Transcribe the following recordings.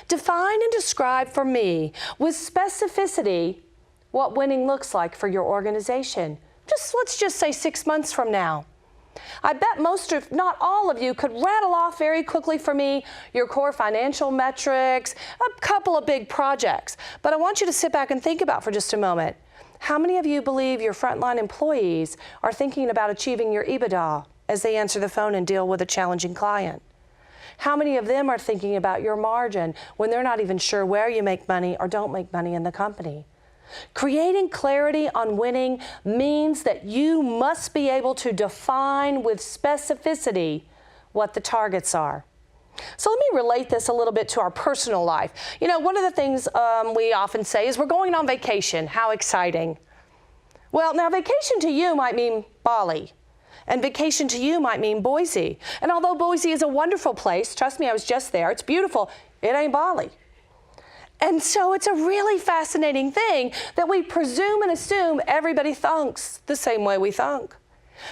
Define and describe for me with specificity what winning looks like for your organization. Let's just say 6 months from now. I bet most, if not all of you, could rattle off very quickly for me your core financial metrics, a couple of big projects. But I want you to sit back and think about for just a moment. How many of you believe your frontline employees are thinking about achieving your EBITDA as they answer the phone and deal with a challenging client? How many of them are thinking about your margin when they're not even sure where you make money or don't make money in the company? Creating clarity on winning means that you must be able to define with specificity what the targets are. So let me relate this a little bit to our personal life. You know, one of the things we often say is we're going on vacation. How exciting. Well, now vacation to you might mean Bali. And vacation to you might mean Boise. And although Boise is a wonderful place, trust me, I was just there, it's beautiful, it ain't Bali. And so it's a really fascinating thing that we presume and assume everybody thinks the same way we think.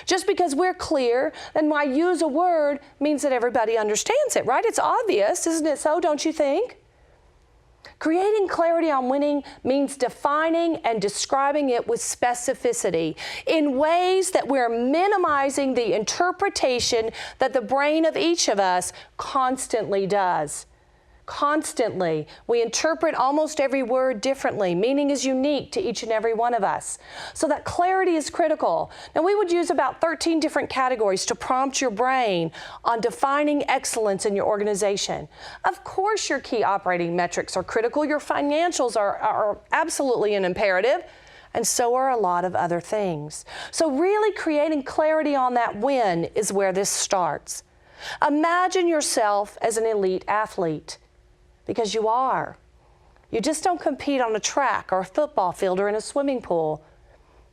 Just because we're clear and I use a word means that everybody understands it, right? It's obvious, isn't it so, don't you think? Creating clarity on winning means defining and describing it with specificity in ways that we're minimizing the interpretation that the brain of each of us constantly does. Constantly, we interpret almost every word differently. Meaning is unique to each and every one of us. So that clarity is critical. Now, we would use about 13 different categories to prompt your brain on defining excellence in your organization. Of course, your key operating metrics are critical. Your financials are absolutely an imperative. And so are a lot of other things. So really creating clarity on that win is where this starts. Imagine yourself as an elite athlete. Because you are. You just don't compete on a track or a football field or in a swimming pool,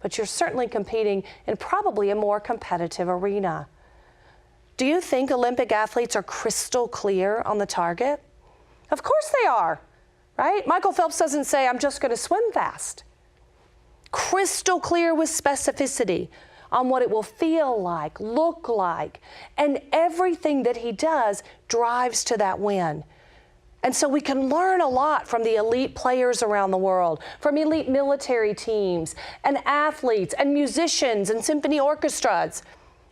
but you're certainly competing in probably a more competitive arena. Do you think Olympic athletes are crystal clear on the target? Of course they are, right? Michael Phelps doesn't say, I'm just going to swim fast. Crystal clear with specificity on what it will feel like, look like, and everything that he does drives to that win. And so we can learn a lot from the elite players around the world, from elite military teams and athletes and musicians and symphony orchestras.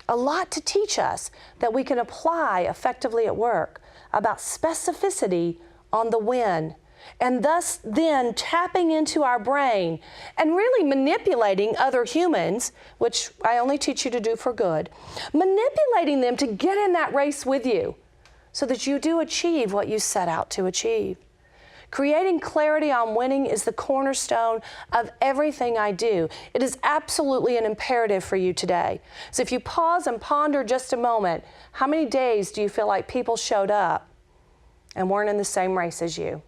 A lot to teach us that we can apply effectively at work about specificity on the win, and thus then tapping into our brain and really manipulating other humans, which I only teach you to do for good, manipulating them to get in that race with you, so that you do achieve what you set out to achieve. Creating clarity on winning is the cornerstone of everything I do. It is absolutely an imperative for you today. So if you pause and ponder just a moment, how many days do you feel like people showed up and weren't in the same race as you?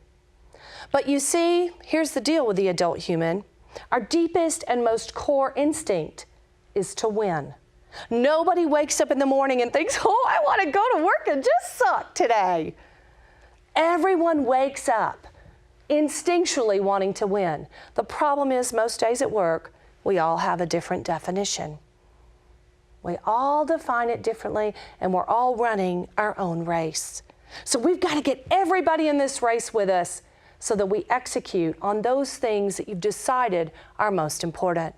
But you see, here's the deal with the adult human. Our deepest and most core instinct is to win. Nobody wakes up in the morning and thinks, oh, I want to go to work and just suck today. Everyone wakes up instinctually wanting to win. The problem is most days at work, we all have a different definition. We all define it differently, and we're all running our own race. So we've got to get everybody in this race with us so that we execute on those things that you've decided are most important.